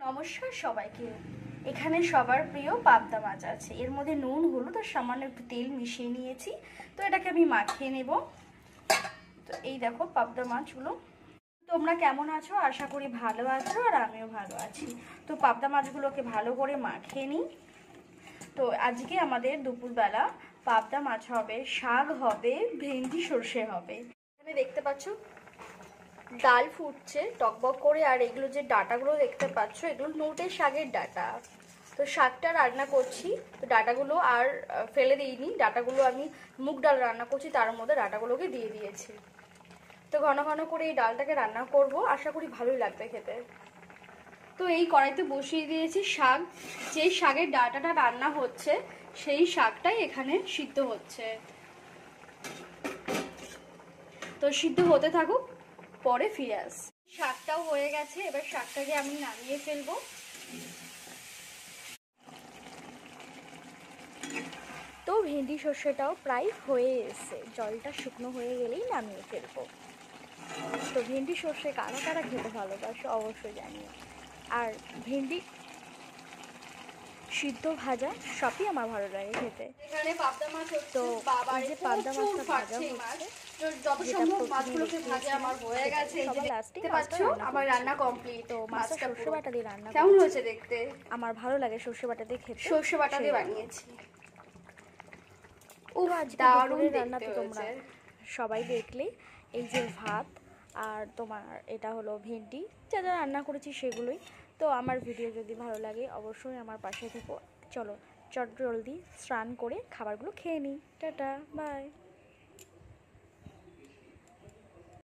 নমস্কার সবাইকে। এখানে সবার প্রিয় পাবদা মাছ আছে, এর মধ্যে নুন হলুদ আর সামান্য একটু তেল মিশিয়ে নিয়েছি। তো এটাকে আমি মাখিয়ে নেব। তো এই দেখো পাবদা মাছগুলো। তোমরা কেমন আছো? আশা করি ভালো আছো, আর আমিও ভালো আছি। তো পাবদা মাছগুলোকে ভালো করে মাখিয়ে নিই। তো আজকে আমাদের দুপুরবেলা পাবদা মাছ হবে, শাক হবে, ভেন্ডি সর্ষে হবে। এখানে দেখতে পাচ্ছ ডাল ফুটছে টকবক করে, আর এগুলো যে ডাটাগুলো দেখতে পাচ্ছ এগুলো নোটে শাকের ডাটা। তো শাকটা রান্না করছি, তো ডাটাগুলো আর ফেলে দিইনি, ডাটাগুলো আমি মুগ ডাল রান্না করছি, তার মধ্যে ডাটাগুলোকে দিয়ে দিয়েছি। তো ঘন ঘন করে এই ডালটাকে রান্না করব, আশা করি ভালোই লাগবে খেতে। তো এই কড়াইতে বসিয়ে দিয়েছি শাক। যেই শাকের ডাটাটা রান্না হচ্ছে সেই শাকটাই এখানে সিদ্ধ হচ্ছে। তো সিদ্ধ হতে থাকুক, পরে ফিরে আস। শাকটাও হয়ে গেছে, এবার শাকটাকে আমি নামিয়ে ফেলবো। তো ভেন্ডি সর্ষেটাও প্রায় হয়ে এসেছে, জলটা শুকনো হয়ে গেলেই নামিয়ে ফেলবো। তো ভেন্ডি সর্ষে কারা কারা খেতে ভালোবাসে অবশ্যই জানিও। আর ভেন্ডি সিদ্ধ ভাজা সবই আমার ভালো লাগে খেতে। এখানে পাবদা মাছ হচ্ছে, তো এই যে পাবদা মাছটা ভাজা হচ্ছে, যত সম্ভব মাছগুলোকে ভাজা আমার হয়ে গেছে। এই যে দেখতে পাচ্ছ আমার রান্না কমপ্লিট। তো মাছটা সরষে বাটা দিয়ে রান্না কেমন হয়েছে দেখতে? আমার ভালো লাগে সরষে বাটা দিয়ে খেতে, সরষে বাটা দিয়ে বানিয়েছি। ও দারুণ রান্না। তো তোমরা সবাই দেখলে এই যে ভাত আর তোমার এটা হলো ভেন্ডি, যা যা রান্না করেছি সেগুলোই। তো আমার ভিডিও যদি ভালো লাগে অবশ্যই আমার পাশে থেকো। চলো চট জলদি স্নান করে খাবারগুলো খেয়ে নিই। Tata, by.